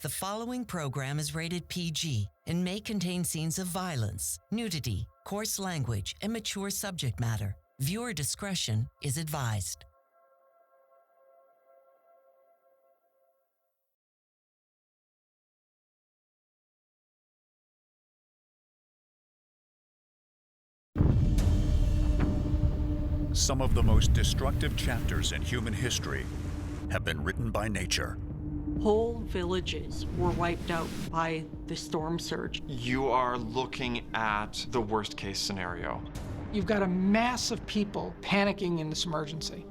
The following program is rated PG and may contain scenes of violence, nudity, coarse language, and mature subject matter. Viewer discretion is advised. Some of the most destructive chapters in human history have been written by nature. Whole villages were wiped out by the storm surge. You are looking at the worst case scenario. You've got a mass of people panicking in this emergency.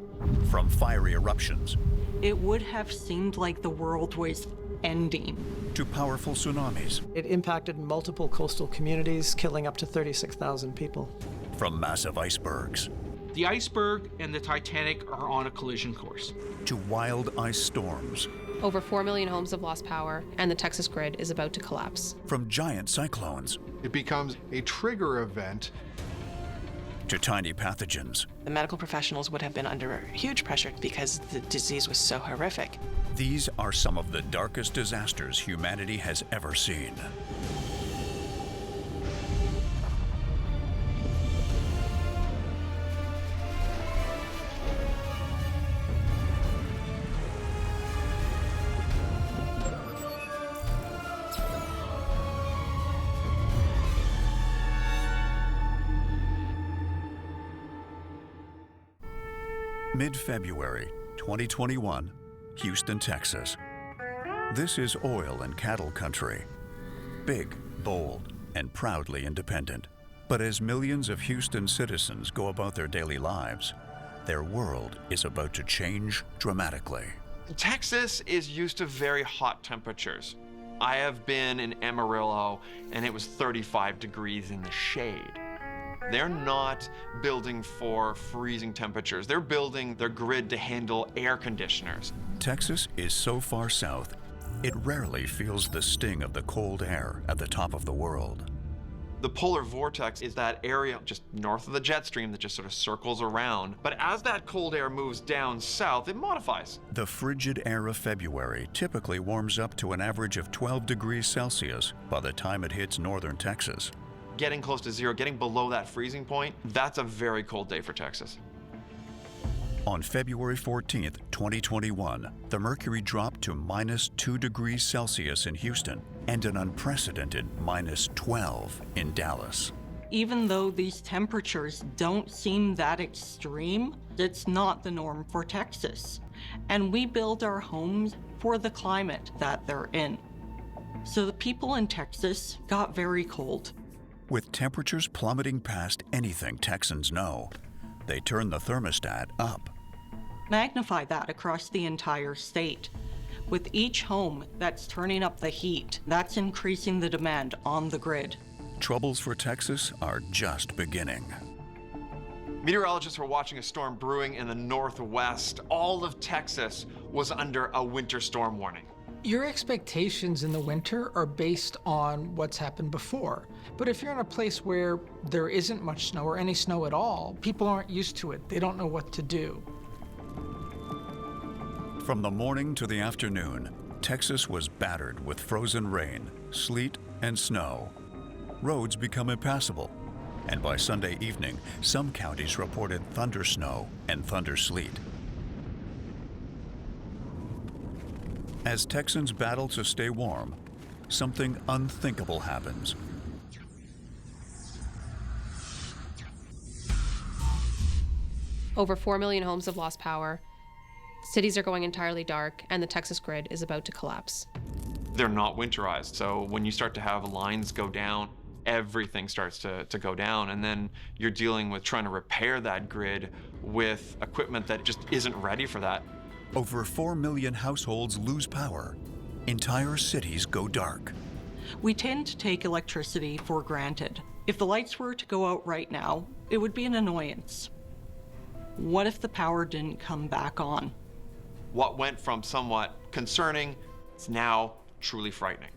From fiery eruptions It would have seemed like the world was ending. to powerful tsunamis, It impacted multiple coastal communities, killing up to 36,000 people. from massive icebergs The iceberg and the Titanic are on a collision course. to wild ice storms, Over 4 million homes have lost power, and the Texas grid is about to collapse. from giant cyclones It becomes a trigger event. to tiny pathogens. The medical professionals would have been under huge pressure because the disease was so horrific. These are some of the darkest disasters humanity has ever seen. Mid-February 2021, Houston, Texas. This is oil and cattle country. Big, bold, and proudly independent. But as millions of Houston citizens go about their daily lives, their world is about to change dramatically. Texas is used to very hot temperatures. I have been in Amarillo and it was 35 degrees in the shade. They're not building for freezing temperatures. They're building their grid to handle air conditioners. Texas is so far south, it rarely feels the sting of the cold air at the top of the world. The polar vortex is that area just north of the jet stream that just sort of circles around. But as that cold air moves down south, it modifies. The frigid air of February typically warms up to an average of 12 degrees Celsius by the time it hits northern Texas. Getting close to zero, getting below that freezing point, that's a very cold day for Texas. On February 14th, 2021, the mercury dropped to -2 degrees Celsius in Houston and an unprecedented -12 in Dallas. Even though these temperatures don't seem that extreme, it's not the norm for Texas. And we build our homes for the climate that they're in. So the people in Texas got very cold. With temperatures plummeting past anything Texans know, they turn the thermostat up. Magnify that across the entire state. With each home that's turning up the heat, that's increasing the demand on the grid. Troubles for Texas are just beginning. Meteorologists were watching a storm brewing in the northwest. All of Texas was under a winter storm warning. Your expectations in the winter are based on what's happened before. But if you're in a place where there isn't much snow or any snow at all, people aren't used to it. They don't know what to do. From the morning to the afternoon, Texas was battered with frozen rain, sleet, and snow. Roads become impassable, and by Sunday evening, some counties reported thunder snow and thunder sleet. As Texans battle to stay warm, something unthinkable happens. Over 4 million homes have lost power. Cities are going entirely dark, and the Texas grid is about to collapse. They're not winterized, so when you start to have lines go down, everything starts to go down, and then you're dealing with trying to repair that grid with equipment that just isn't ready for that. Over 4 million households lose power. Entire cities go dark. We tend to take electricity for granted. If the lights were to go out right now, it would be an annoyance. What if the power didn't come back on? What went from somewhat concerning is now truly frightening.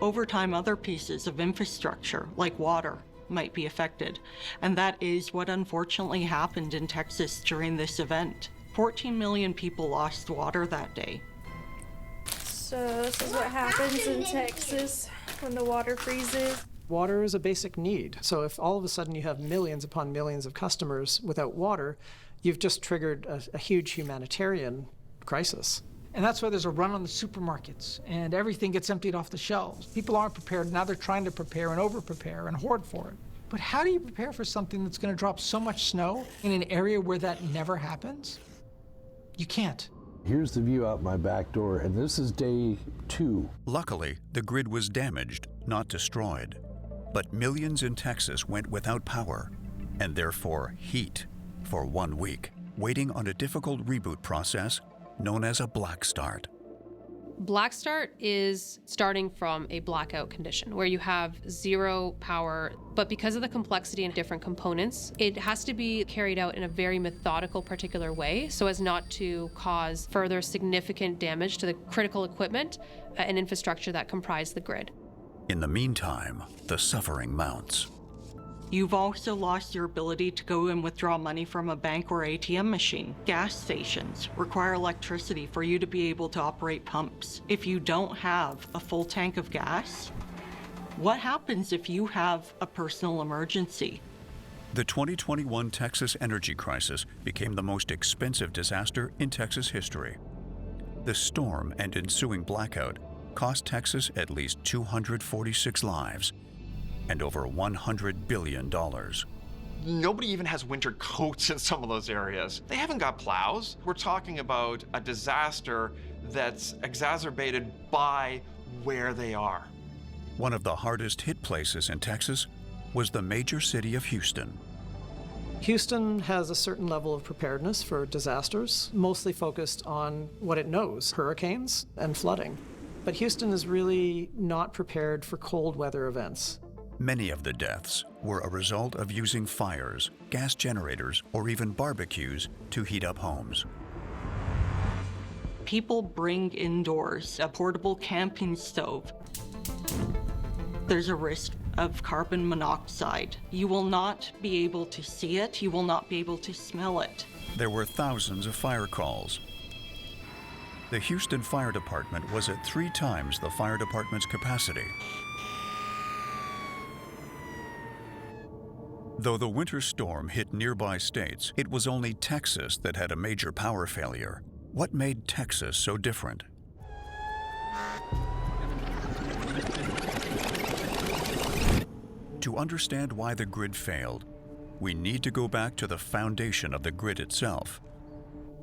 Over time, other pieces of infrastructure, like water, might be affected. And that is what unfortunately happened in Texas during this event. 14 million people lost water that day. So this is what happens in Texas when the water freezes. Water is a basic need. So if all of a sudden you have millions upon millions of customers without water, you've just triggered a huge humanitarian crisis. And that's why there's a run on the supermarkets and everything gets emptied off the shelves. People aren't prepared. Now they're trying to prepare and over-prepare and hoard for it. But how do you prepare for something that's going to drop so much snow in an area where that never happens? You can't. Here's the view out my back door, and this is day 2. Luckily, the grid was damaged, not destroyed. But millions in Texas went without power, and therefore heat, for 1 week, waiting on a difficult reboot process known as a black start. Black start is starting from a blackout condition where you have zero power, but because of the complexity and different components, it has to be carried out in a very methodical, particular way so as not to cause further significant damage to the critical equipment and infrastructure that comprise the grid. In the meantime, the suffering mounts. You've also lost your ability to go and withdraw money from a bank or ATM machine. Gas stations require electricity for you to be able to operate pumps. If you don't have a full tank of gas, what happens if you have a personal emergency? The 2021 Texas energy crisis became the most expensive disaster in Texas history. The storm and ensuing blackout cost Texas at least 246 lives and over $100 billion. Nobody even has winter coats in some of those areas. They haven't got plows. We're talking about a disaster that's exacerbated by where they are. One of the hardest hit places in Texas was the major city of Houston. Houston has a certain level of preparedness for disasters, mostly focused on what it knows, hurricanes and flooding. But Houston is really not prepared for cold weather events. Many of the deaths were a result of using fires, gas generators, or even barbecues to heat up homes. People bring indoors a portable camping stove. There's a risk of carbon monoxide. You will not be able to see it. You will not be able to smell it. There were thousands of fire calls. The Houston Fire Department was at 3 times the fire department's capacity. Though the winter storm hit nearby states, it was only Texas that had a major power failure. What made Texas so different? To understand why the grid failed, we need to go back to the foundation of the grid itself.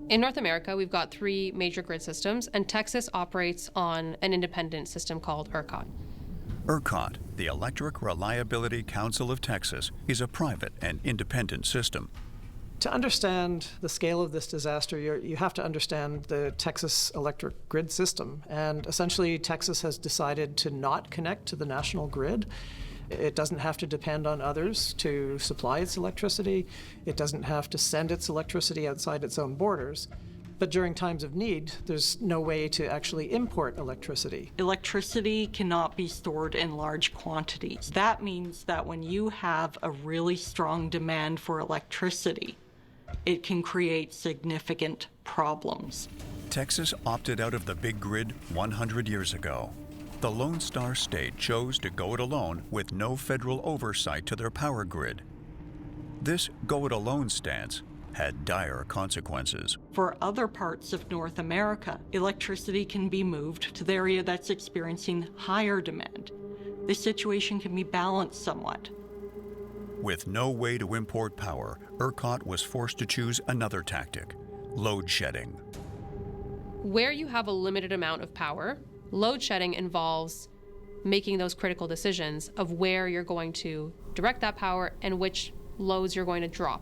In North America, we've got 3 major grid systems, and Texas operates on an independent system called ERCOT. ERCOT, the Electric Reliability Council of Texas, is a private and independent system. To understand the scale of this disaster, you have to understand the Texas electric grid system. And essentially, Texas has decided to not connect to the national grid. It doesn't have to depend on others to supply its electricity. It doesn't have to send its electricity outside its own borders. But during times of need, there's no way to actually import electricity. Electricity cannot be stored in large quantities. That means that when you have a really strong demand for electricity, it can create significant problems. Texas opted out of the big grid 100 years ago. The Lone Star State chose to go it alone with no federal oversight to their power grid. This go-it-alone stance had dire consequences. For other parts of North America, electricity can be moved to the area that's experiencing higher demand. The situation can be balanced somewhat. With no way to import power, ERCOT was forced to choose another tactic: load shedding. Where you have a limited amount of power, load shedding involves making those critical decisions of where you're going to direct that power and which loads you're going to drop.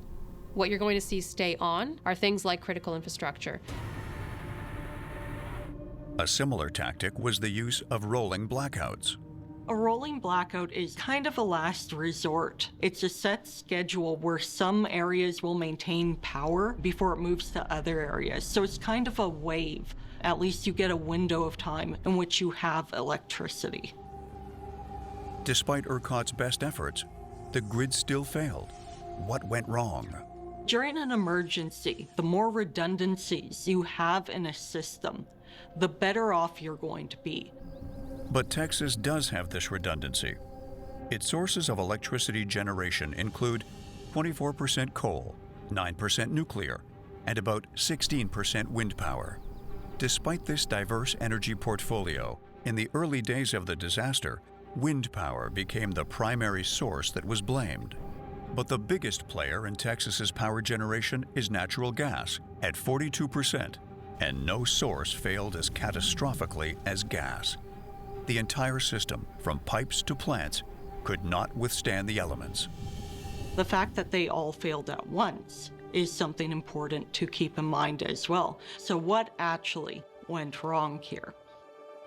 What you're going to see stay on are things like critical infrastructure. A similar tactic was the use of rolling blackouts. A rolling blackout is kind of a last resort. It's a set schedule where some areas will maintain power before it moves to other areas. So it's kind of a wave. At least you get a window of time in which you have electricity. Despite ERCOT's best efforts, the grid still failed. What went wrong? During an emergency, the more redundancies you have in a system, the better off you're going to be. But Texas does have this redundancy. Its sources of electricity generation include 24% coal, 9% nuclear, and about 16% wind power. Despite this diverse energy portfolio, in the early days of the disaster, wind power became the primary source that was blamed. But the biggest player in Texas's power generation is natural gas at 42%, and no source failed as catastrophically as gas. The entire system, from pipes to plants, could not withstand the elements. The fact that they all failed at once is something important to keep in mind as well. So what actually went wrong here?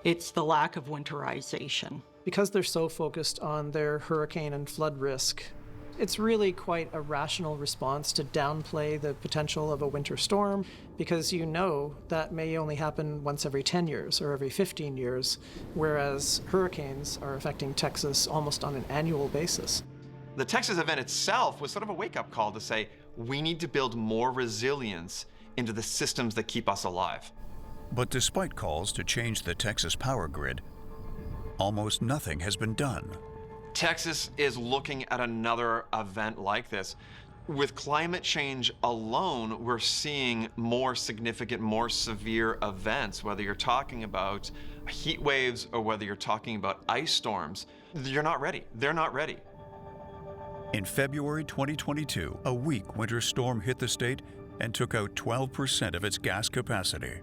It's the lack of winterization. Because they're so focused on their hurricane and flood risk, it's really quite a rational response to downplay the potential of a winter storm, because you know that may only happen once every 10 years or every 15 years, whereas hurricanes are affecting Texas almost on an annual basis. The Texas event itself was sort of a wake-up call to say, we need to build more resilience into the systems that keep us alive. But despite calls to change the Texas power grid, almost nothing has been done. Texas is looking at another event like this. With climate change alone, we're seeing more significant, more severe events, whether you're talking about heat waves or whether you're talking about ice storms. You're not ready. They're not ready. In February 2022, a weak winter storm hit the state and took out 12% of its gas capacity.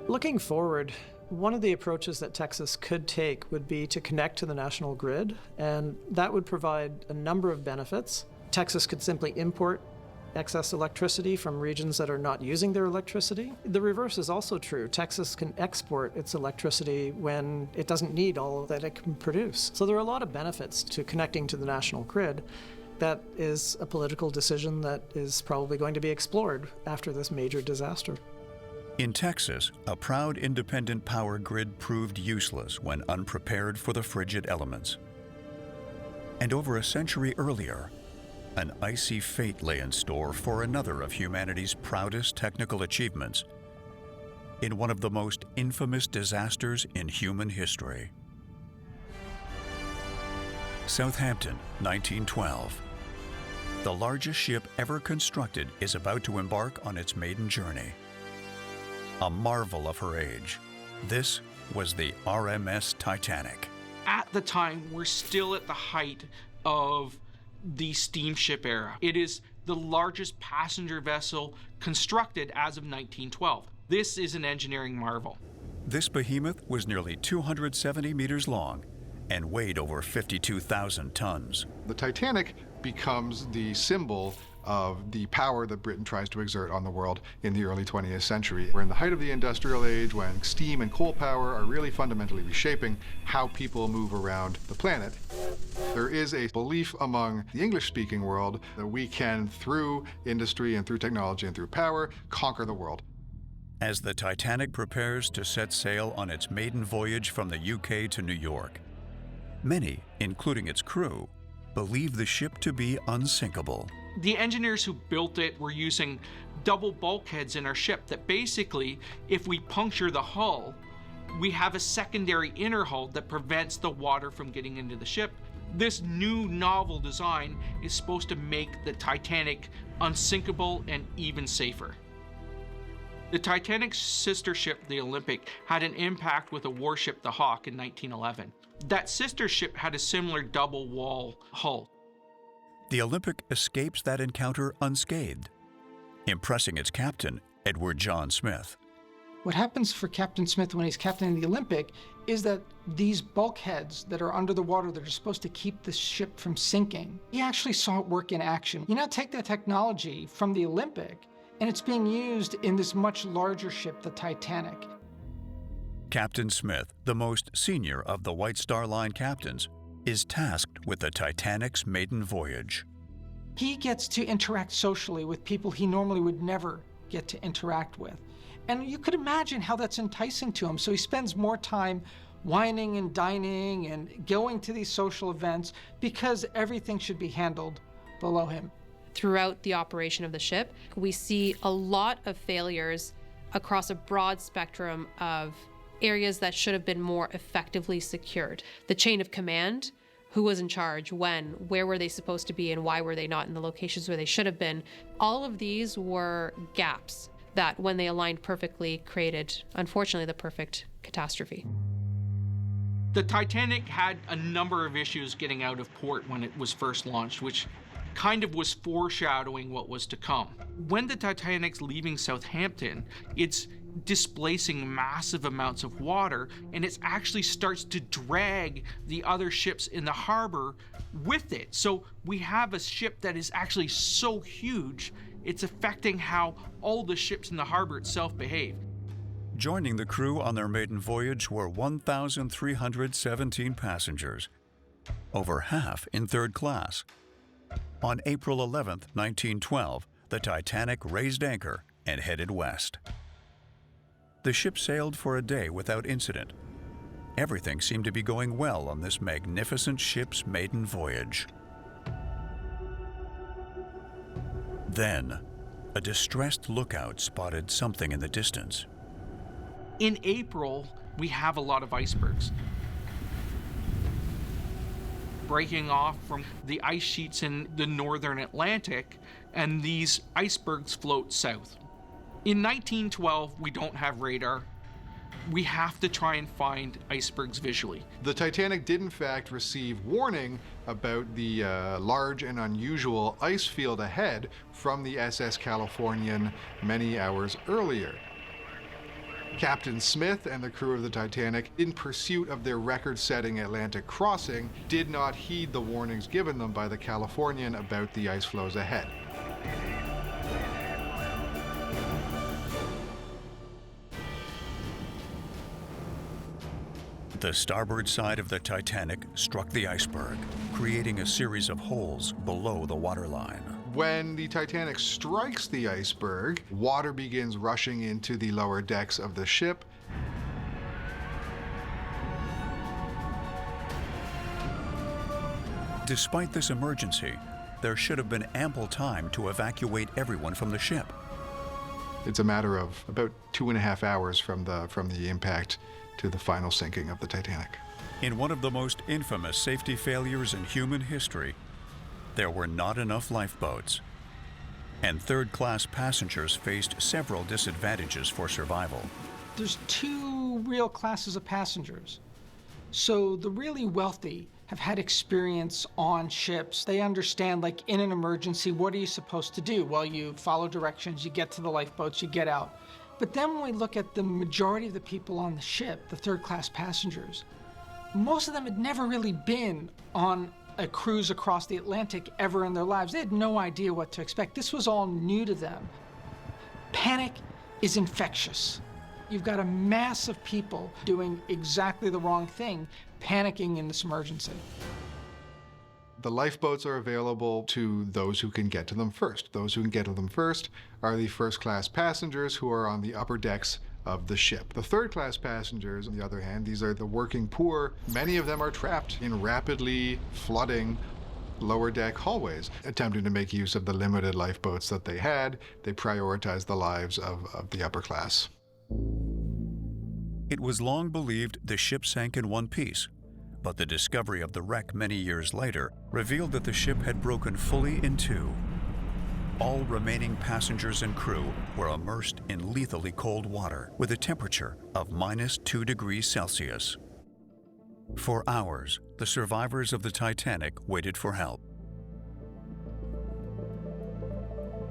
Looking forward, one of the approaches that Texas could take would be to connect to the national grid, and that would provide a number of benefits. Texas could simply import excess electricity from regions that are not using their electricity. The reverse is also true. Texas can export its electricity when it doesn't need all that it can produce. So there are a lot of benefits to connecting to the national grid. That is a political decision that is probably going to be explored after this major disaster. In Texas, a proud independent power grid proved useless when unprepared for the frigid elements. And over a century earlier, an icy fate lay in store for another of humanity's proudest technical achievements in one of the most infamous disasters in human history. Southampton, 1912. The largest ship ever constructed is about to embark on its maiden journey. A marvel of her age, this was the RMS Titanic. At the time, we're still at the height of the steamship era. It is the largest passenger vessel constructed as of 1912. This is an engineering marvel. This behemoth was nearly 270 meters long and weighed over 52,000 tons. The Titanic becomes the symbol of the power that Britain tries to exert on the world in the early 20th century. We're in the height of the industrial age when steam and coal power are really fundamentally reshaping how people move around the planet. There is a belief among the English-speaking world that we can, through industry and through technology and through power, conquer the world. As the Titanic prepares to set sail on its maiden voyage from the UK to New York, many, including its crew, believe the ship to be unsinkable. The engineers who built it were using double bulkheads in our ship that basically, if we puncture the hull, we have a secondary inner hull that prevents the water from getting into the ship. This new novel design is supposed to make the Titanic unsinkable and even safer. The Titanic's sister ship, the Olympic, had an impact with a warship, the Hawk, in 1911. That sister ship had a similar double wall hull. The Olympic escapes that encounter unscathed, impressing its captain, Edward John Smith. What happens for Captain Smith when he's captaining the Olympic is that these bulkheads that are under the water that are supposed to keep the ship from sinking, he actually saw it work in action. You now take that technology from the Olympic, and it's being used in this much larger ship, the Titanic. Captain Smith, the most senior of the White Star Line captains, is tasked with the Titanic's maiden voyage. He gets to interact socially with people he normally would never get to interact with. And you could imagine how that's enticing to him. So he spends more time wining and dining and going to these social events because everything should be handled below him. Throughout the operation of the ship, we see a lot of failures across a broad spectrum of areas that should have been more effectively secured. The chain of command, who was in charge, when, where were they supposed to be, and why were they not in the locations where they should have been. All of these were gaps that, when they aligned perfectly, created, unfortunately, the perfect catastrophe. The Titanic had a number of issues getting out of port when it was first launched, which kind of was foreshadowing what was to come. When the Titanic's leaving Southampton, it's displacing massive amounts of water, and it actually starts to drag the other ships in the harbor with it. So we have a ship that is actually so huge, it's affecting how all the ships in the harbor itself behave. Joining the crew on their maiden voyage were 1,317 passengers, over half in third class. On April 11, 1912, the Titanic raised anchor and headed west. The ship sailed for a day without incident. Everything seemed to be going well on this magnificent ship's maiden voyage. Then, a distressed lookout spotted something in the distance. In April, we have a lot of icebergs breaking off from the ice sheets in the northern Atlantic, and these icebergs float south. In 1912, we don't have radar. We have to try and find icebergs visually. The Titanic did in fact receive warning about the large and unusual ice field ahead from the SS Californian many hours earlier. Captain Smith and the crew of the Titanic, in pursuit of their record-setting Atlantic crossing, did not heed the warnings given them by the Californian about the ice flows ahead. The starboard side of the Titanic struck the iceberg, creating a series of holes below the waterline. When the Titanic strikes the iceberg, water begins rushing into the lower decks of the ship. Despite this emergency, there should have been ample time to evacuate everyone from the ship. It's a matter of about 2.5 hours from the impact to the final sinking of the Titanic. In one of the most infamous safety failures in human history, there were not enough lifeboats, and third-class passengers faced several disadvantages for survival. There's two real classes of passengers. So the really wealthy have had experience on ships. They understand, like, in an emergency, what are you supposed to do? Well, you follow directions, you get to the lifeboats, you get out. But then when we look at the majority of the people on the ship, the third-class passengers, most of them had never really been on a cruise across the Atlantic ever in their lives. They had no idea what to expect. This was all new to them. Panic is infectious. You've got a mass of people doing exactly the wrong thing, panicking in this emergency. The lifeboats are available to those who can get to them first. Those who can get to them first are the first-class passengers who are on the upper decks of the ship. The third-class passengers, on the other hand, these are the working poor. Many of them are trapped in rapidly flooding lower deck hallways. Attempting to make use of the limited lifeboats that they had, they prioritized the lives of the upper class. It was long believed the ship sank in one piece, but the discovery of the wreck many years later revealed that the ship had broken fully in two. All remaining passengers and crew were immersed in lethally cold water with a temperature of -2 degrees Celsius. For hours, the survivors of the Titanic waited for help.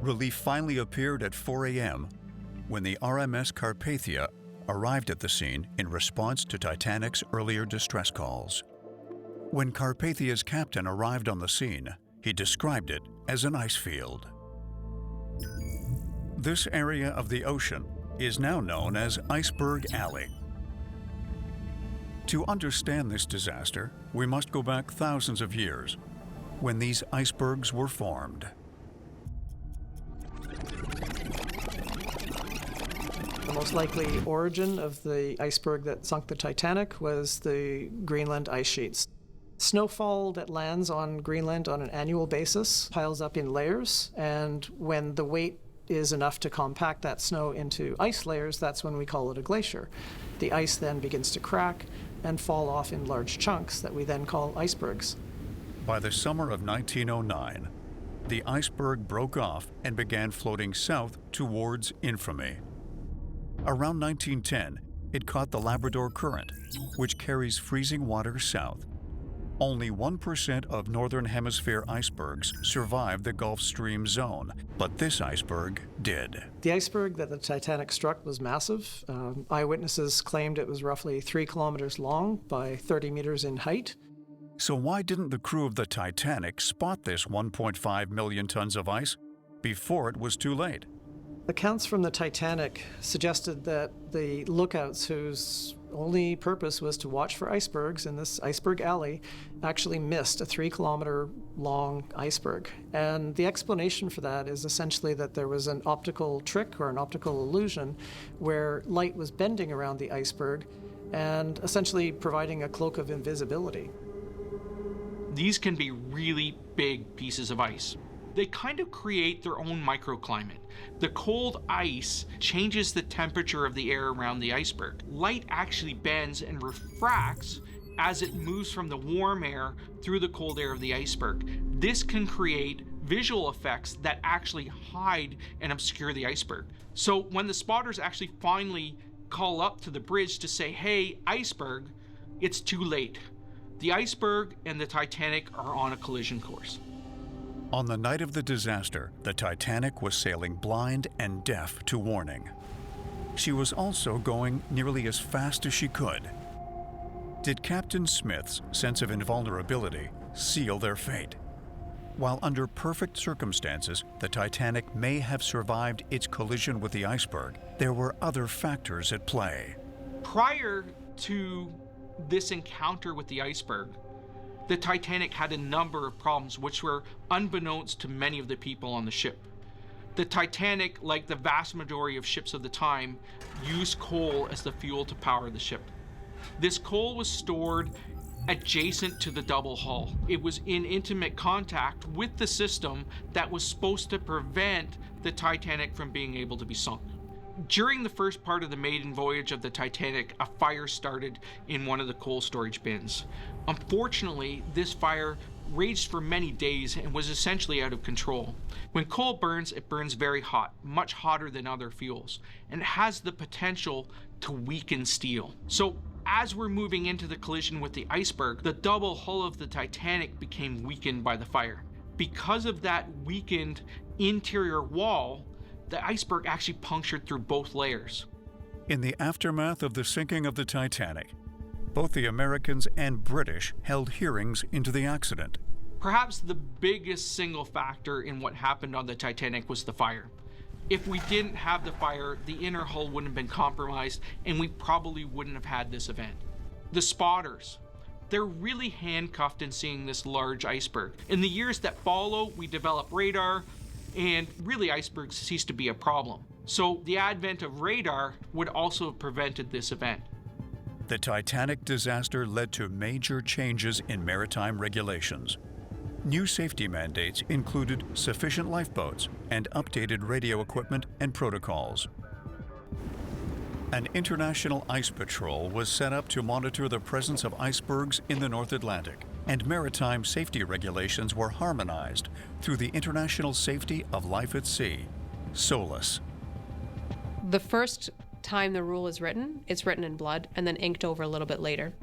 Relief finally appeared at 4 a.m. when the RMS Carpathia arrived at the scene in response to Titanic's earlier distress calls. When Carpathia's captain arrived on the scene, he described it as an ice field. This area of the ocean is now known as Iceberg Alley. To understand this disaster, we must go back thousands of years, when these icebergs were formed. The most likely origin of the iceberg that sunk the Titanic was the Greenland ice sheets. Snowfall that lands on Greenland on an annual basis piles up in layers, and when the weight is enough to compact that snow into ice layers, that's when we call it a glacier. The ice then begins to crack and fall off in large chunks that we then call icebergs. By the summer of 1909, the iceberg broke off and began floating south towards infamy. Around 1910, it caught the Labrador Current, which carries freezing water south. Only 1% of Northern Hemisphere icebergs survive the Gulf Stream zone, but this iceberg did. The iceberg that the Titanic struck was massive. Eyewitnesses claimed it was roughly 3 kilometers long by 30 meters in height. So why didn't the crew of the Titanic spot this 1.5 million tons of ice before it was too late? Accounts from the Titanic suggested that the lookouts, whose only purpose was to watch for icebergs in this iceberg alley, actually missed a 3-kilometer long iceberg. And the explanation for that is essentially that there was an optical trick or an optical illusion where light was bending around the iceberg and essentially providing a cloak of invisibility. These can be really big pieces of ice. They kind of create their own microclimate. The cold ice changes the temperature of the air around the iceberg. Light actually bends and refracts as it moves from the warm air through the cold air of the iceberg. This can create visual effects that actually hide and obscure the iceberg. So when the spotters actually finally call up to the bridge to say, "Hey, iceberg," it's too late. The iceberg and the Titanic are on a collision course. On the night of the disaster, the Titanic was sailing blind and deaf to warning. She was also going nearly as fast as she could. Did Captain Smith's sense of invulnerability seal their fate? While under perfect circumstances, the Titanic may have survived its collision with the iceberg, there were other factors at play. Prior to this encounter with the iceberg, the Titanic had a number of problems which were unbeknownst to many of the people on the ship. The Titanic, like the vast majority of ships of the time, used coal as the fuel to power the ship. This coal was stored adjacent to the double hull. It was in intimate contact with the system that was supposed to prevent the Titanic from being able to be sunk. During the first part of the maiden voyage of the Titanic, a fire started in one of the coal storage bins. Unfortunately, this fire raged for many days and was essentially out of control. When coal burns, it burns very hot, much hotter than other fuels, and it has the potential to weaken steel. So as we're moving into the collision with the iceberg, the double hull of the Titanic became weakened by the fire. Because of that weakened interior wall, the iceberg actually punctured through both layers. In the aftermath of the sinking of the Titanic, both the Americans and British held hearings into the accident. Perhaps the biggest single factor in what happened on the Titanic was the fire. If we didn't have the fire, the inner hull wouldn't have been compromised, and we probably wouldn't have had this event. The spotters, they're really handcuffed in seeing this large iceberg. In the years that follow, we develop radar, and really icebergs ceased to be a problem. So the advent of radar would also have prevented this event. The Titanic disaster led to major changes in maritime regulations. New safety mandates included sufficient lifeboats and updated radio equipment and protocols. An international ice patrol was set up to monitor the presence of icebergs in the North Atlantic, and maritime safety regulations were harmonized through the International Safety of Life at Sea, SOLAS. The first time the rule is written, it's written in blood and then inked over a little bit later.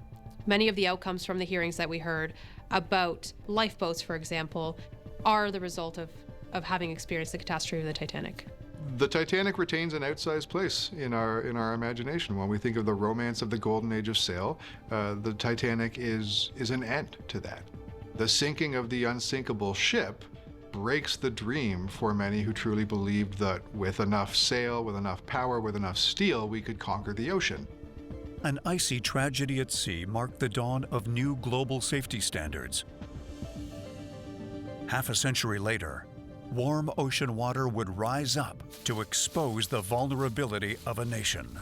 Many of the outcomes from the hearings that we heard about lifeboats, for example, are the result of having experienced the catastrophe of the Titanic. The Titanic retains an outsized place in our imagination. When we think of the romance of the golden age of sail, the Titanic is an end to that. The sinking of the unsinkable ship breaks the dream for many who truly believed that with enough sail, with enough power, with enough steel, we could conquer the ocean. An icy tragedy at sea marked the dawn of new global safety standards. Half a century later, warm ocean water would rise up to expose the vulnerability of a nation.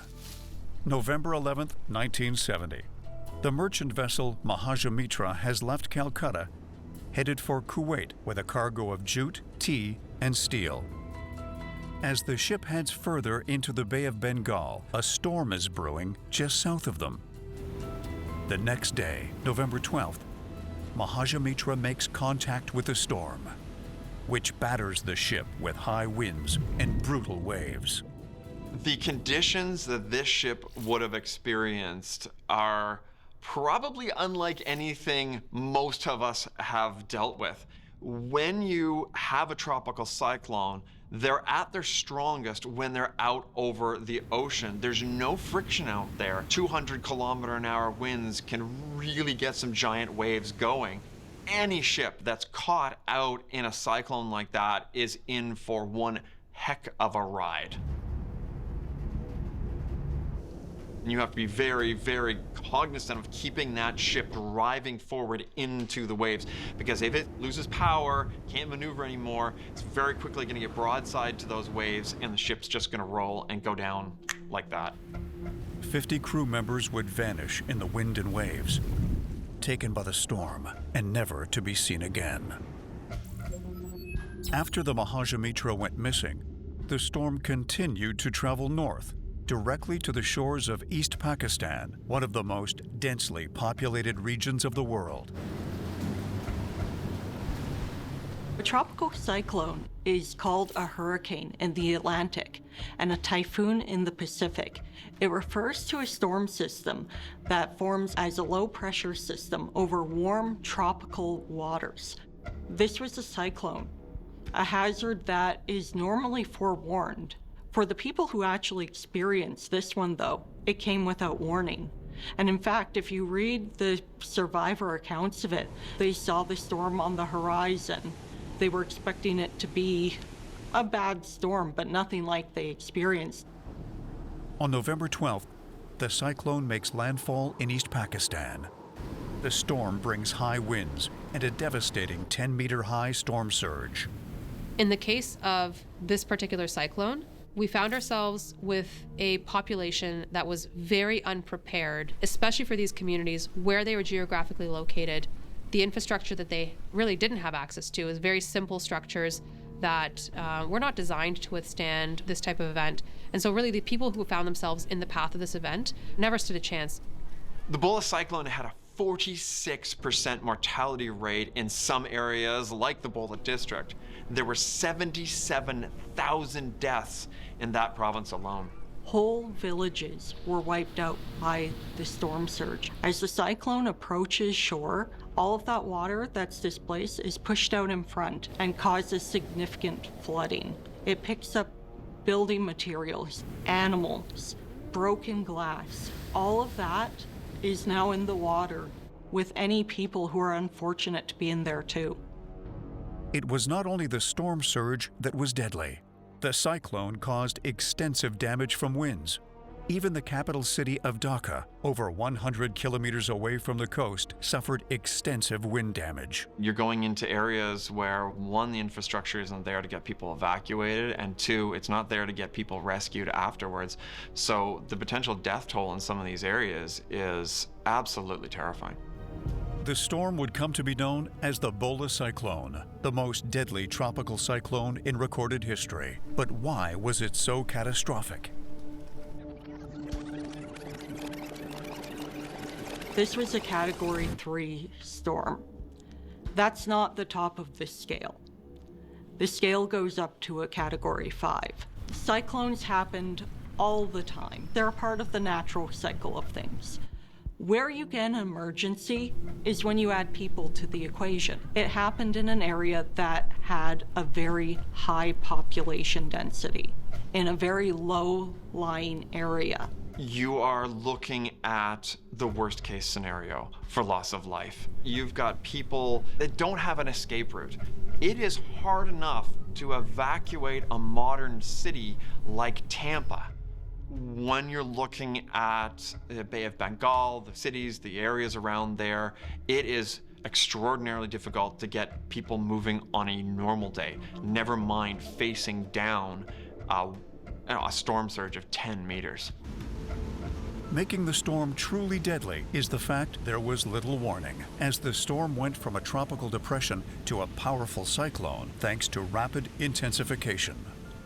November 11, 1970. The merchant vessel Mahajamitra has left Calcutta, headed for Kuwait with a cargo of jute, tea, and steel. As the ship heads further into the Bay of Bengal, a storm is brewing just south of them. The next day, November 12th, Mahajamitra makes contact with the storm, which batters the ship with high winds and brutal waves. The conditions that this ship would have experienced are probably unlike anything most of us have dealt with. When you have a tropical cyclone, they're at their strongest when they're out over the ocean. There's no friction out there. 200-kilometer-an-hour winds can really get some giant waves going. Any ship that's caught out in a cyclone like that is in for one heck of a ride. And you have to be very, very cognizant of keeping that ship driving forward into the waves, because if it loses power, can't maneuver anymore, it's very quickly going to get broadside to those waves, and the ship's just going to roll and go down like that. 50 crew members would vanish in the wind and waves, taken by the storm and never to be seen again. After the Mahajamitra went missing, the storm continued to travel north, directly to the shores of East Pakistan, one of the most densely populated regions of the world. A tropical cyclone is called a hurricane in the Atlantic and a typhoon in the Pacific. It refers to a storm system that forms as a low-pressure system over warm tropical waters. This was a cyclone, a hazard that is normally forewarned. For the people who actually experienced this one, though, it came without warning. And in fact, if you read the survivor accounts of it, they saw the storm on the horizon. They were expecting it to be a bad storm, but nothing like they experienced. On November 12th, the cyclone makes landfall in East Pakistan. The storm brings high winds and a devastating 10-meter-high storm surge. In the case of this particular cyclone, we found ourselves with a population that was very unprepared, especially for these communities where they were geographically located. The infrastructure that they really didn't have access to is very simple structures that were not designed to withstand this type of event. And so really the people who found themselves in the path of this event never stood a chance. The Bola cyclone had a 46% mortality rate in some areas like the Bola district. There were 77,000 deaths in that province alone. Whole villages were wiped out by the storm surge. As the cyclone approaches shore, all of that water that's displaced is pushed out in front and causes significant flooding. It picks up building materials, animals, broken glass. All of that is now in the water with any people who are unfortunate to be in there too. It was not only the storm surge that was deadly. The cyclone caused extensive damage from winds. Even the capital city of Dhaka, over 100 kilometers away from the coast, suffered extensive wind damage. You're going into areas where, one, the infrastructure isn't there to get people evacuated, and two, it's not there to get people rescued afterwards. So the potential death toll in some of these areas is absolutely terrifying. The storm would come to be known as the Bola cyclone, the most deadly tropical cyclone in recorded history. But why was it so catastrophic? This was a Category 3 storm. That's not the top of the scale. The scale goes up to a Category 5. Cyclones happened all the time. They're a part of the natural cycle of things. Where you get an emergency is when you add people to the equation. It happened in an area that had a very high population density, in a very low-lying area. You are looking at the worst case scenario for loss of life. You've got people that don't have an escape route. It is hard enough to evacuate a modern city like Tampa. When you're looking at the Bay of Bengal, the cities, the areas around there, it is extraordinarily difficult to get people moving on a normal day, never mind facing down a storm surge of 10 meters. Making the storm truly deadly is the fact there was little warning, as the storm went from a tropical depression to a powerful cyclone thanks to rapid intensification.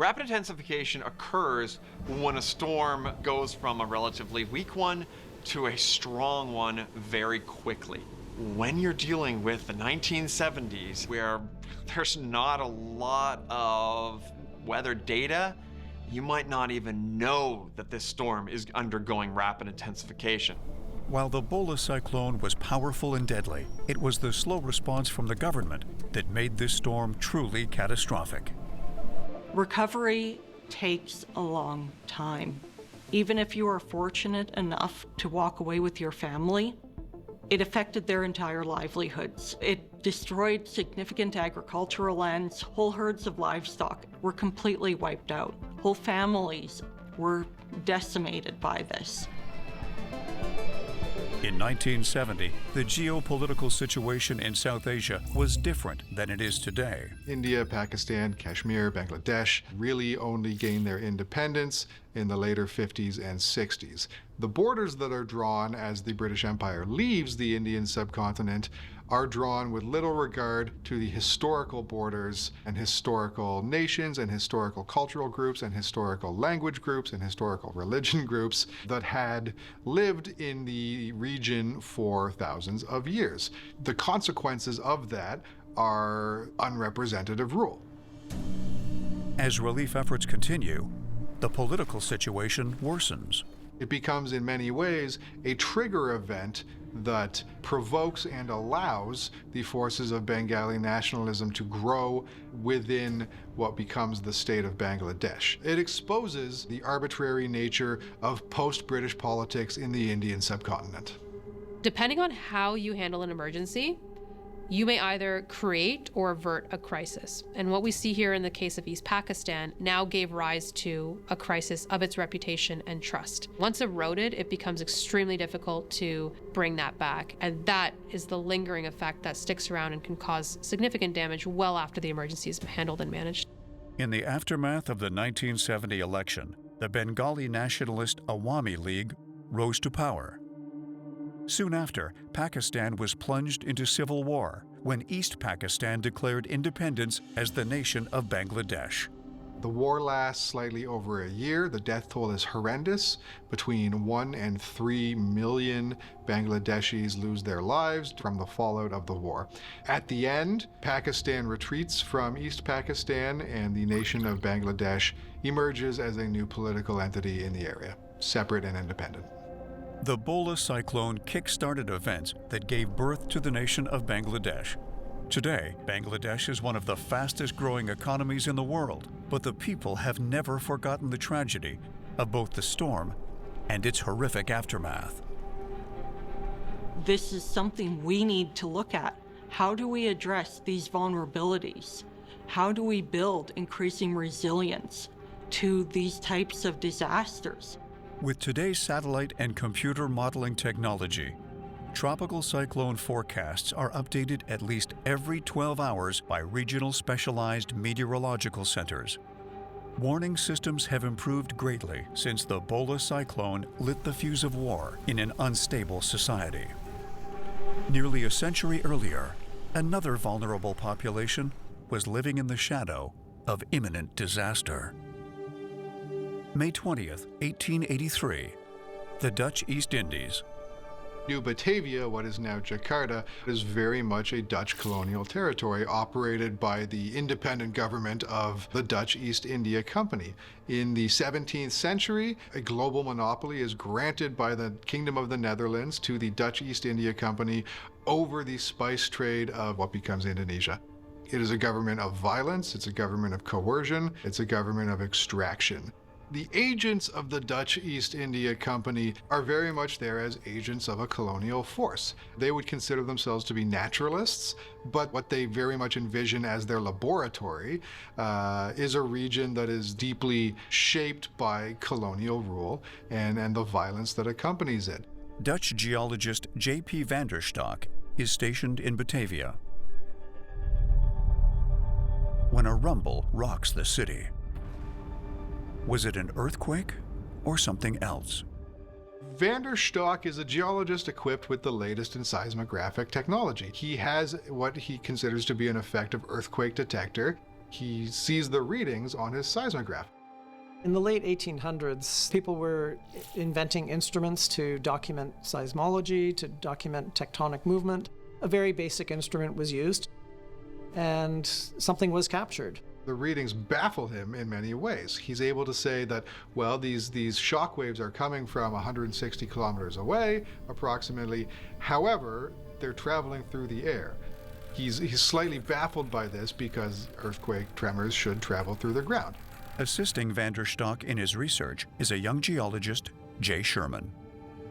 Rapid intensification occurs when a storm goes from a relatively weak one to a strong one very quickly. When you're dealing with the 1970s, where there's not a lot of weather data, you might not even know that this storm is undergoing rapid intensification. While the Bola cyclone was powerful and deadly, it was the slow response from the government that made this storm truly catastrophic. Recovery takes a long time. Even if you are fortunate enough to walk away with your family, it affected their entire livelihoods. It destroyed significant agricultural lands. Whole herds of livestock were completely wiped out. Whole families were decimated by this. In 1970, the geopolitical situation in South Asia was different than it is today. India, Pakistan, Kashmir, Bangladesh really only gained their independence in the later 50s and 60s. The borders that are drawn as the British Empire leaves the Indian subcontinent are drawn with little regard to the historical borders and historical nations and historical cultural groups and historical language groups and historical religion groups that had lived in the region for thousands of years. The consequences of that are unrepresentative rule. As relief efforts continue, the political situation worsens. It becomes, in many ways, a trigger event that provokes and allows the forces of Bengali nationalism to grow within what becomes the state of Bangladesh. It exposes the arbitrary nature of post-British politics in the Indian subcontinent. Depending on how you handle an emergency, you may either create or avert a crisis. And what we see here in the case of East Pakistan now gave rise to a crisis of its reputation and trust. Once eroded, it becomes extremely difficult to bring that back. And that is the lingering effect that sticks around and can cause significant damage well after the emergency is handled and managed. In the aftermath of the 1970 election, the Bengali nationalist Awami League rose to power. Soon after, Pakistan was plunged into civil war when East Pakistan declared independence as the nation of Bangladesh. The war lasts slightly over a year. The death toll is horrendous. Between 1 and 3 million Bangladeshis lose their lives from the fallout of the war. At the end, Pakistan retreats from East Pakistan, and the nation of Bangladesh emerges as a new political entity in the area, separate and independent. The Bola cyclone kick-started events that gave birth to the nation of Bangladesh. Today, Bangladesh is one of the fastest-growing economies in the world, but the people have never forgotten the tragedy of both the storm and its horrific aftermath. This is something we need to look at. How do we address these vulnerabilities? How do we build increasing resilience to these types of disasters? With today's satellite and computer modeling technology, tropical cyclone forecasts are updated at least every 12 hours by regional specialized meteorological centers. Warning systems have improved greatly since the Bola cyclone lit the fuse of war in an unstable society. Nearly a century earlier, another vulnerable population was living in the shadow of imminent disaster. May 20th, 1883, the Dutch East Indies. New Batavia, what is now Jakarta, is very much a Dutch colonial territory operated by the independent government of the Dutch East India Company. In the 17th century, a global monopoly is granted by the Kingdom of the Netherlands to the Dutch East India Company over the spice trade of what becomes Indonesia. It is a government of violence, it's a government of coercion, it's a government of extraction. The agents of the Dutch East India Company are very much there as agents of a colonial force. They would consider themselves to be naturalists, but what they very much envision as their laboratory is a region that is deeply shaped by colonial rule and the violence that accompanies it. Dutch geologist J.P. van der Stok is stationed in Batavia when a rumble rocks the city. Was it an earthquake or something else? Van der Stok is a geologist equipped with the latest in seismographic technology. He has what he considers to be an effective earthquake detector. He sees the readings on his seismograph. In the late 1800s, people were inventing instruments to document seismology, to document tectonic movement. A very basic instrument was used, and something was captured. The readings baffle him in many ways. He's able to say that, well, these shock waves are coming from 160 kilometers away, approximately. However, they're traveling through the air. He's slightly baffled by this because earthquake tremors should travel through the ground. Assisting van der Stock in his research is a young geologist, Jay Sherman.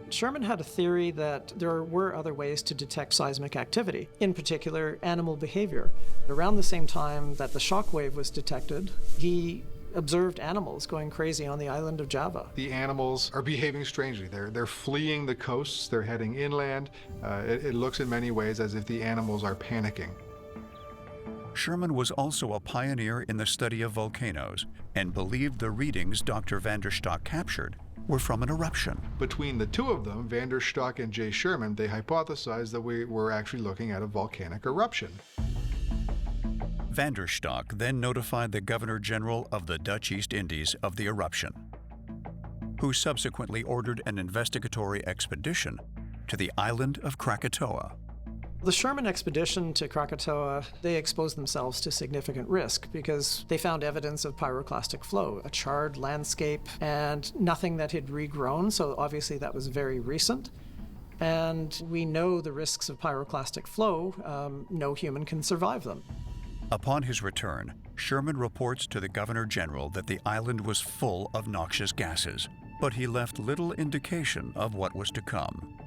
Sherman had a theory that there were other ways to detect seismic activity, in particular animal behavior. Around the same time that the shock wave was detected, he observed animals going crazy on the island of Java. The animals are behaving strangely. They're fleeing the coasts, they're heading inland. It looks in many ways as if the animals are panicking. Sherman was also a pioneer in the study of volcanoes and believed the readings Dr. van der Stock captured were from an eruption. Between the two of them, van der Stock and Jay Sherman, they hypothesized that we were actually looking at a volcanic eruption. Van der Stock then notified the Governor General of the Dutch East Indies of the eruption, who subsequently ordered an investigatory expedition to the island of Krakatoa. The Sherman expedition to Krakatoa, they exposed themselves to significant risk because they found evidence of pyroclastic flow, a charred landscape, and nothing that had regrown, so obviously that was very recent. And we know the risks of pyroclastic flow. No human can survive them. Upon his return, Sherman reports to the Governor General that the island was full of noxious gases, but he left little indication of what was to come.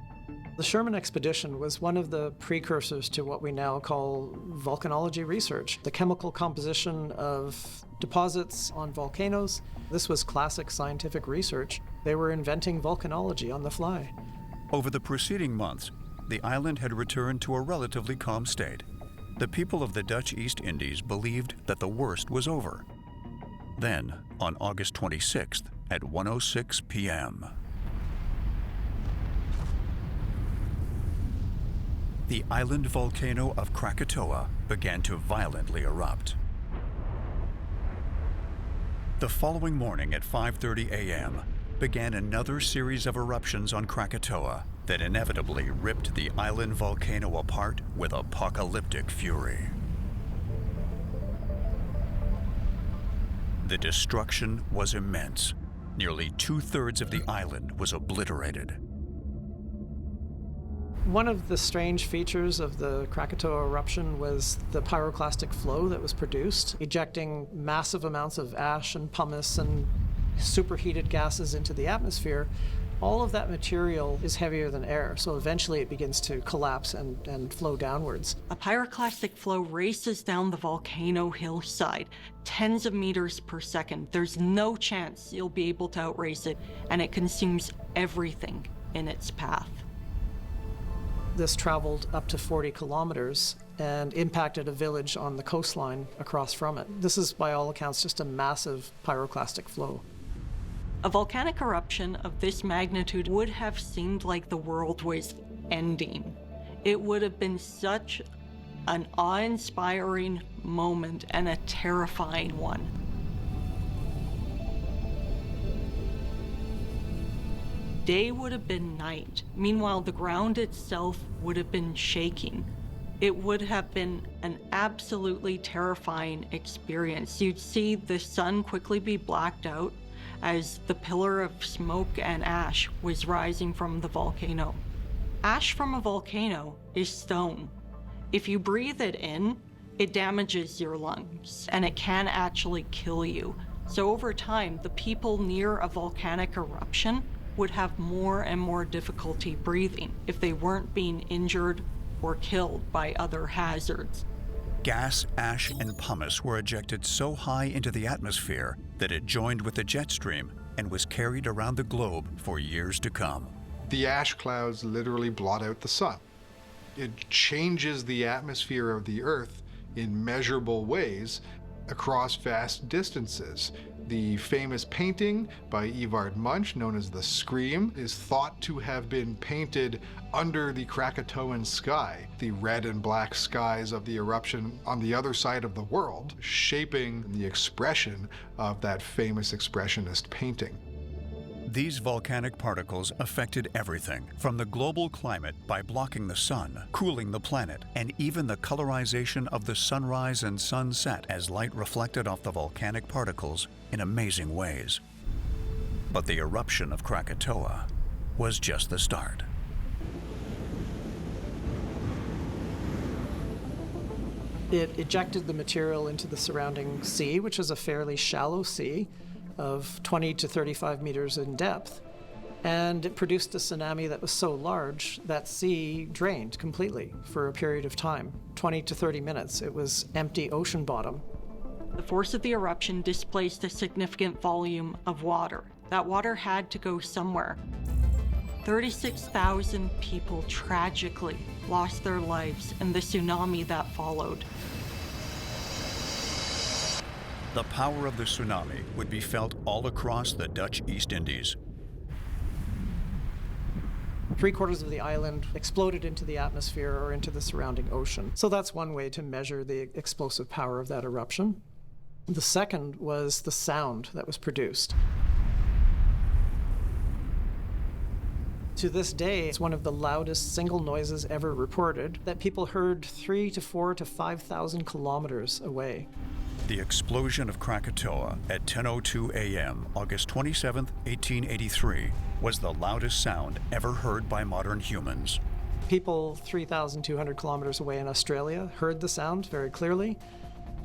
The Sherman expedition was one of the precursors to what we now call volcanology research, the chemical composition of deposits on volcanoes. This was classic scientific research. They were inventing volcanology on the fly. Over the preceding months, the island had returned to a relatively calm state. The people of the Dutch East Indies believed that the worst was over. Then, on August 26th at 1:06 p.m., the island volcano of Krakatoa began to violently erupt. The following morning at 5:30 a.m. began another series of eruptions on Krakatoa that inevitably ripped the island volcano apart with apocalyptic fury. The destruction was immense. Nearly 2/3 of the island was obliterated. One of the strange features of the Krakatoa eruption was the pyroclastic flow that was produced, ejecting massive amounts of ash and pumice and superheated gases into the atmosphere. All of that material is heavier than air, so eventually it begins to collapse and flow downwards. A pyroclastic flow races down the volcano hillside, tens of meters per second. There's no chance you'll be able to outrace it, and it consumes everything in its path. This traveled up to 40 kilometers and impacted a village on the coastline across from it. This is, by all accounts, just a massive pyroclastic flow. A volcanic eruption of this magnitude would have seemed like the world was ending. It would have been such an awe-inspiring moment and a terrifying one. Day would have been night. Meanwhile, the ground itself would have been shaking. It would have been an absolutely terrifying experience. You'd see the sun quickly be blacked out as the pillar of smoke and ash was rising from the volcano. Ash from a volcano is stone. If you breathe it in, it damages your lungs, and it can actually kill you. So over time, the people near a volcanic eruption would have more and more difficulty breathing if they weren't being injured or killed by other hazards. Gas, ash, and pumice were ejected so high into the atmosphere that it joined with the jet stream and was carried around the globe for years to come. The ash clouds literally blot out the sun. It changes the atmosphere of the Earth in measurable ways. across vast distances. The famous painting by Evard Munch, known as the Scream, is thought to have been painted under the Krakatoan sky, the red and black skies of the eruption on the other side of the world, shaping the expression of that famous expressionist painting. These volcanic particles affected everything, from the global climate by blocking the sun, cooling the planet, and even the colorization of the sunrise and sunset as light reflected off the volcanic particles in amazing ways. But the eruption of Krakatoa was just the start. It ejected the material into the surrounding sea, which is a fairly shallow sea of 20 to 35 meters in depth. And it produced a tsunami that was so large that sea drained completely for a period of time, 20 to 30 minutes. It was empty ocean bottom. The force of the eruption displaced a significant volume of water. That water had to go somewhere. 36,000 people tragically lost their lives in the tsunami that followed. The power of the tsunami would be felt all across the Dutch East Indies. 3/4 of the island exploded into the atmosphere or into the surrounding ocean. So that's one way to measure the explosive power of that eruption. The second was the sound that was produced. To this day, it's one of the loudest single noises ever reported that people heard 3 to 4 to 5,000 kilometers away. The explosion of Krakatoa at 10:02 a.m., August 27, 1883, was the loudest sound ever heard by modern humans. People 3,200 kilometers away in Australia heard the sound very clearly.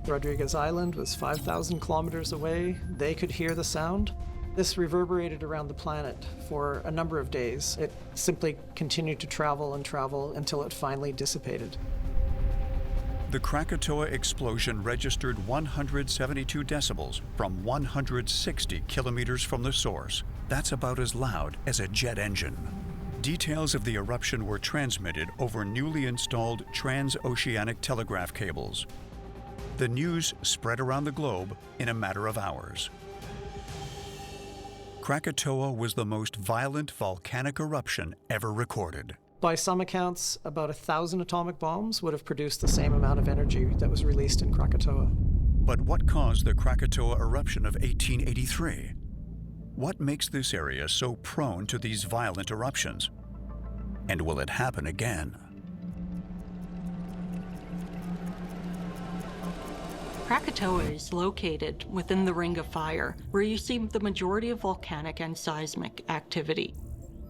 Rodriguez Island was 5,000 kilometers away. They could hear the sound. This reverberated around the planet for a number of days. It simply continued to travel and travel until it finally dissipated. The Krakatoa explosion registered 172 decibels from 160 kilometers from the source. That's about as loud as a jet engine. Details of the eruption were transmitted over newly installed transoceanic telegraph cables. The news spread around the globe in a matter of hours. Krakatoa was the most violent volcanic eruption ever recorded. By some accounts, about 1,000 atomic bombs would have produced the same amount of energy that was released in Krakatoa. But what caused the Krakatoa eruption of 1883? What makes this area so prone to these violent eruptions? And will it happen again? Krakatoa is located within the Ring of Fire, where you see the majority of volcanic and seismic activity.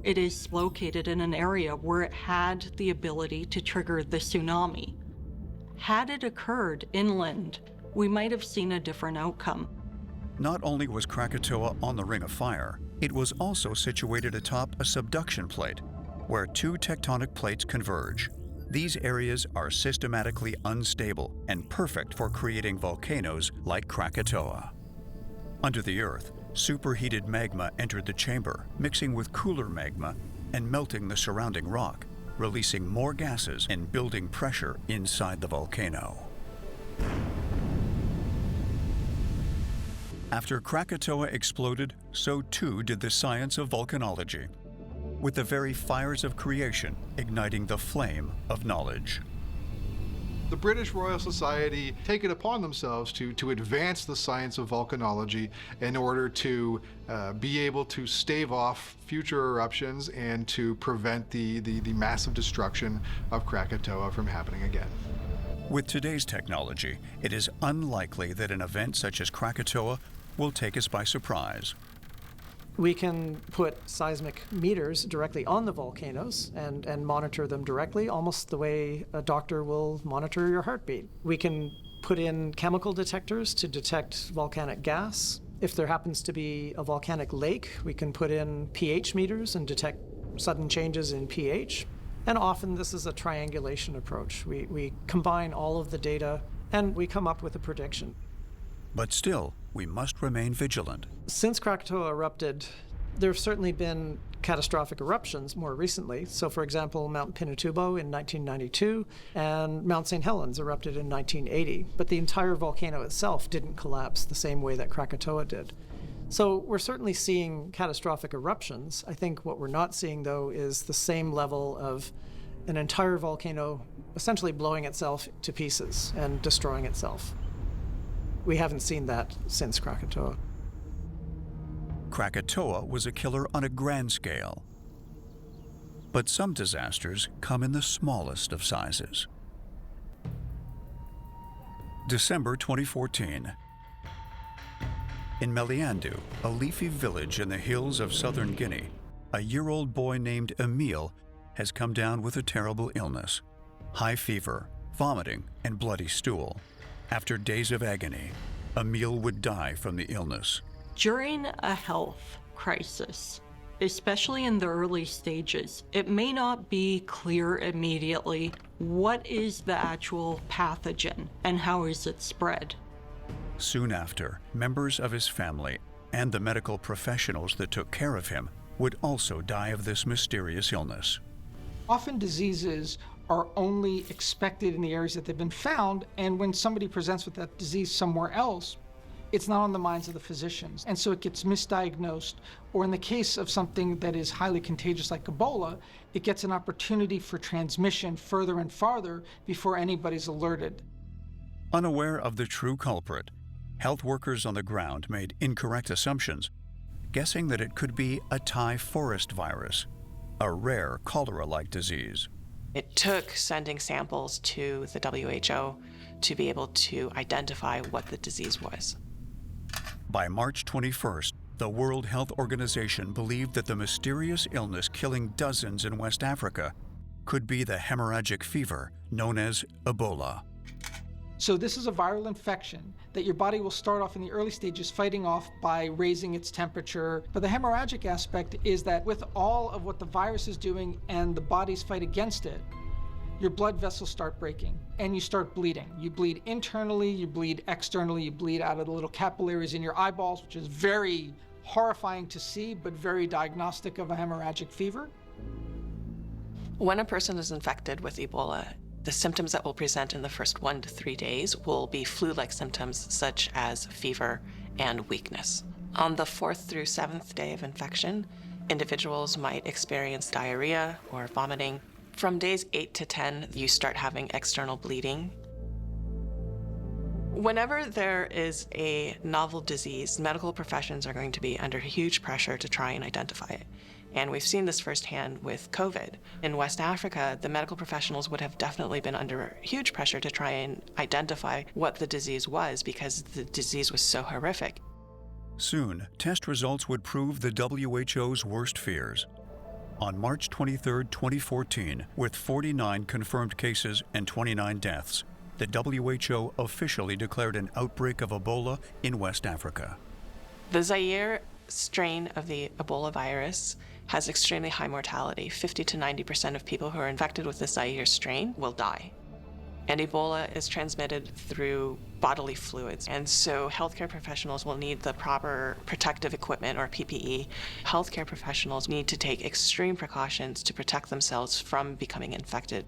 It is located in an area where it had the ability to trigger the tsunami. Had it occurred inland, we might have seen a different outcome. Not only was Krakatoa on the Ring of Fire, it was also situated atop a subduction plate, where two tectonic plates converge. These areas are systematically unstable and perfect for creating volcanoes like Krakatoa. Under the Earth, superheated magma entered the chamber, mixing with cooler magma and melting the surrounding rock, releasing more gases and building pressure inside the volcano. After Krakatoa exploded, so too did the science of volcanology, with the very fires of creation igniting the flame of knowledge. The British Royal Society take it upon themselves to advance the science of volcanology in order to be able to stave off future eruptions and to prevent the massive destruction of Krakatoa from happening again. With today's technology, it is unlikely that an event such as Krakatoa will take us by surprise. We can put seismic meters directly on the volcanoes and monitor them directly, almost the way a doctor will monitor your heartbeat. We can put in chemical detectors to detect volcanic gas. If there happens to be a volcanic lake, we can put in pH meters and detect sudden changes in pH. And often this is a triangulation approach. We combine all of the data and we come up with a prediction. But still, we must remain vigilant. Since Krakatoa erupted, There have certainly been catastrophic eruptions more recently. So, for example, Mount Pinatubo in 1992 and Mount St. Helens erupted in 1980. But the entire volcano itself didn't collapse the same way that Krakatoa did. So we're certainly seeing catastrophic eruptions. I think what we're not seeing, though, is the same level of an entire volcano essentially blowing itself to pieces and destroying itself. We haven't seen that since Krakatoa. Krakatoa was a killer on a grand scale. But some disasters come in the smallest of sizes. December 2014. In Meliandou, a leafy village in the hills of southern Guinea, a year-old boy named Emile has come down with a terrible illness: high fever, vomiting, and bloody stool. After days of agony, Emile would die from the illness. During a health crisis, especially in the early stages, it may not be clear immediately what is the actual pathogen and how is it spread. Soon after, members of his family and the medical professionals that took care of him would also die of this mysterious illness. Often diseases are only expected in the areas that they've been found, and when somebody presents with that disease somewhere else, it's not on the minds of the physicians, and so it gets misdiagnosed, or in the case of something that is highly contagious like Ebola, it gets an opportunity for transmission further and farther before anybody's alerted. Unaware of the true culprit, health workers on the ground made incorrect assumptions, guessing that it could be a Thai forest virus, a rare cholera-like disease. It took sending samples to the WHO to be able to identify what the disease was. By March 21st, the World Health Organization believed that the mysterious illness killing dozens in West Africa could be the hemorrhagic fever known as Ebola. So this is a viral infection that your body will start off in the early stages fighting off by raising its temperature. But the hemorrhagic aspect is that with all of what the virus is doing and the body's fight against it, your blood vessels start breaking and you start bleeding. You bleed internally, you bleed externally, you bleed out of the little capillaries in your eyeballs, which is very horrifying to see, but very diagnostic of a hemorrhagic fever. When a person is infected with Ebola, the symptoms that will present in the first 1 to 3 days will be flu-like symptoms such as fever and weakness. On the 4th through 7th day of infection, individuals might experience diarrhea or vomiting. From days 8 to 10, you start having external bleeding. Whenever there is a novel disease, medical professions are going to be under huge pressure to try and identify it. And we've seen this firsthand with COVID. In West Africa, the medical professionals would have definitely been under huge pressure to try and identify what the disease was because the disease was so horrific. Soon, test results would prove the WHO's worst fears. On March 23, 2014, with 49 confirmed cases and 29 deaths, the WHO officially declared an outbreak of Ebola in West Africa. The Zaire strain of the Ebola virus has extremely high mortality. 50 to 90% of people who are infected with the Zaire strain will die. And Ebola is transmitted through bodily fluids. And so healthcare professionals will need the proper protective equipment or PPE. Healthcare professionals need to take extreme precautions to protect themselves from becoming infected.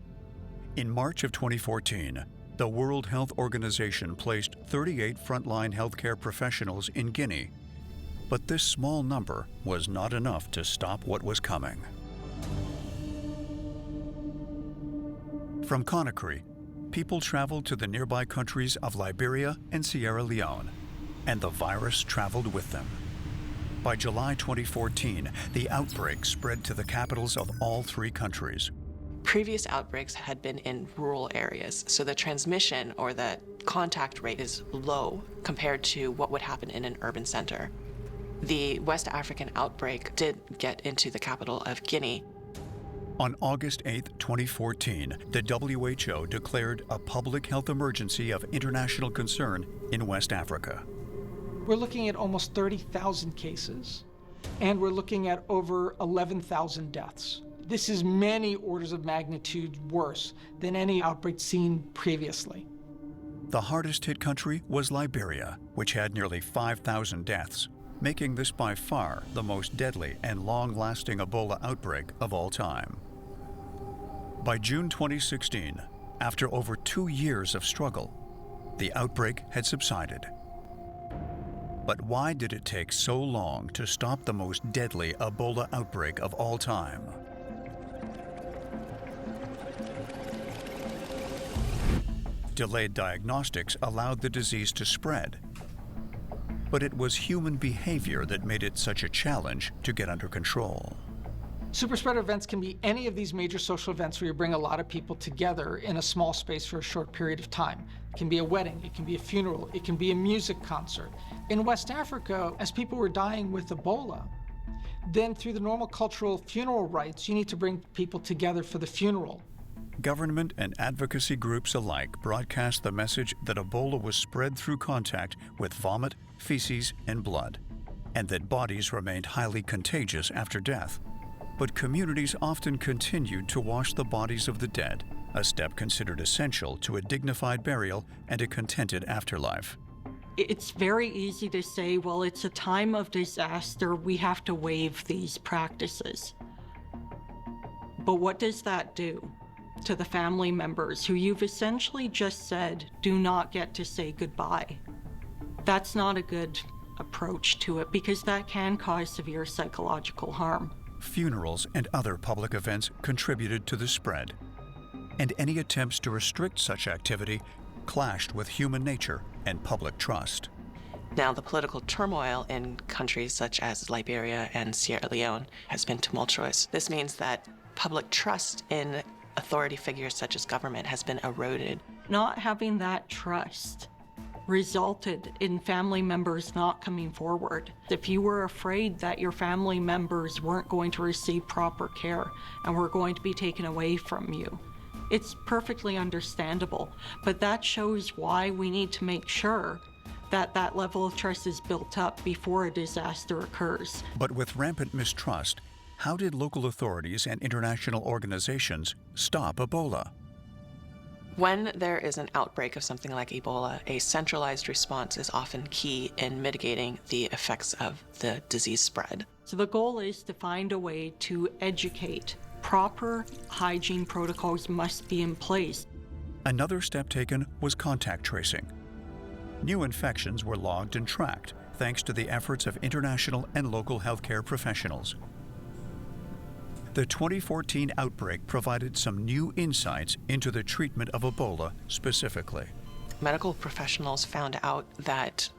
In March of 2014, the World Health Organization placed 38 frontline healthcare professionals in Guinea. But this small number was not enough to stop what was coming. From Conakry, people traveled to the nearby countries of Liberia and Sierra Leone, and the virus traveled with them. By July 2014, the outbreak spread to the capitals of all 3 countries. Previous outbreaks had been in rural areas, so the transmission or the contact rate is low compared to what would happen in an urban center. The West African outbreak did get into the capital of Guinea. On August 8, 2014, the WHO declared a public health emergency of international concern in West Africa. We're looking at almost 30,000 cases, and we're looking at over 11,000 deaths. This is many orders of magnitude worse than any outbreak seen previously. The hardest hit country was Liberia, which had nearly 5,000 deaths. making this by far the most deadly and long-lasting Ebola outbreak of all time. By June 2016, after over 2 years of struggle, the outbreak had subsided. But why did it take so long to stop the most deadly Ebola outbreak of all time? Delayed diagnostics allowed the disease to spread. But it was human behavior that made it such a challenge to get under control. Superspreader events can be any of these major social events where you bring a lot of people together in a small space for a short period of time. It can be a wedding, it can be a funeral, it can be a music concert. In West Africa, as people were dying with Ebola, then through the normal cultural funeral rites, you need to bring people together for the funeral. Government and advocacy groups alike broadcast the message that Ebola was spread through contact with vomit, feces, and blood, and that bodies remained highly contagious after death. But communities often continued to wash the bodies of the dead, a step considered essential to a dignified burial and a contented afterlife. It's very easy to say, well, it's a time of disaster, we have to waive these practices. But what does that do to the family members who you've essentially just said do not get to say goodbye? That's not a good approach to it, because that can cause severe psychological harm. Funerals and other public events contributed to the spread, and any attempts to restrict such activity clashed with human nature and public trust. Now, the political turmoil in countries such as Liberia and Sierra Leone has been tumultuous. This means that public trust in authority figures such as government has been eroded. Not having that trust resulted in family members not coming forward. If you were afraid that your family members weren't going to receive proper care and were going to be taken away from you, it's perfectly understandable. But that shows why we need to make sure that that level of trust is built up before a disaster occurs. But with rampant mistrust, how did local authorities and international organizations stop Ebola? When there is an outbreak of something like Ebola, a centralized response is often key in mitigating the effects of the disease spread. So the goal is to find a way to educate. Proper hygiene protocols must be in place. Another step taken was contact tracing. New infections were logged and tracked thanks to the efforts of international and local healthcare professionals. The 2014 outbreak provided some new insights into the treatment of Ebola specifically. Medical professionals found out that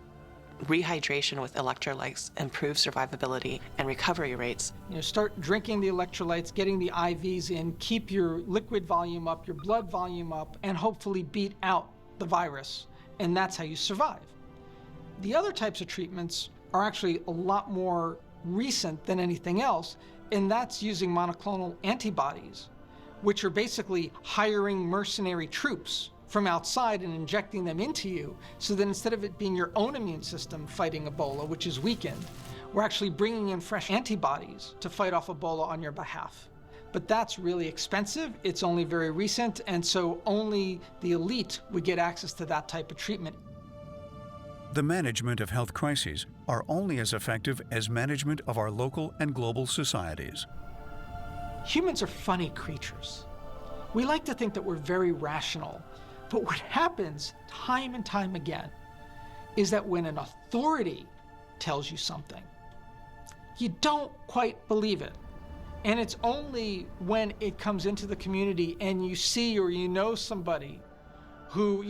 rehydration with electrolytes improves survivability and recovery rates. Start drinking the electrolytes, getting the IVs in, keep your liquid volume up, your blood volume up, and hopefully beat out the virus. And that's how you survive. The other types of treatments are actually a lot more recent than anything else, and that's using monoclonal antibodies, which are basically hiring mercenary troops from outside and injecting them into you, so that instead of it being your own immune system fighting Ebola, which is weakened, we're actually bringing in fresh antibodies to fight off Ebola on your behalf. But that's really expensive, it's only very recent, and so only the elite would get access to that type of treatment. The management of health crises are only as effective as management of our local and global societies. Humans are funny creatures. We like to think that we're very rational, but what happens time and time again is that when an authority tells you something, you don't quite believe it. And it's only when it comes into the community and you see or you know somebody who,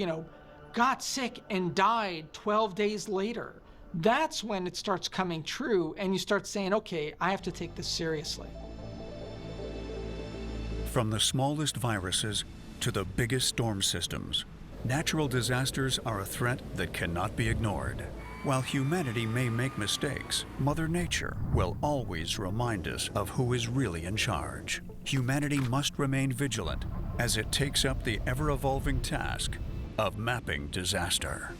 got sick and died 12 days later, that's when it starts coming true and you start saying, okay, I have to take this seriously. From the smallest viruses to the biggest storm systems, natural disasters are a threat that cannot be ignored. While humanity may make mistakes, Mother Nature will always remind us of who is really in charge. Humanity must remain vigilant as it takes up the ever-evolving task of mapping disaster.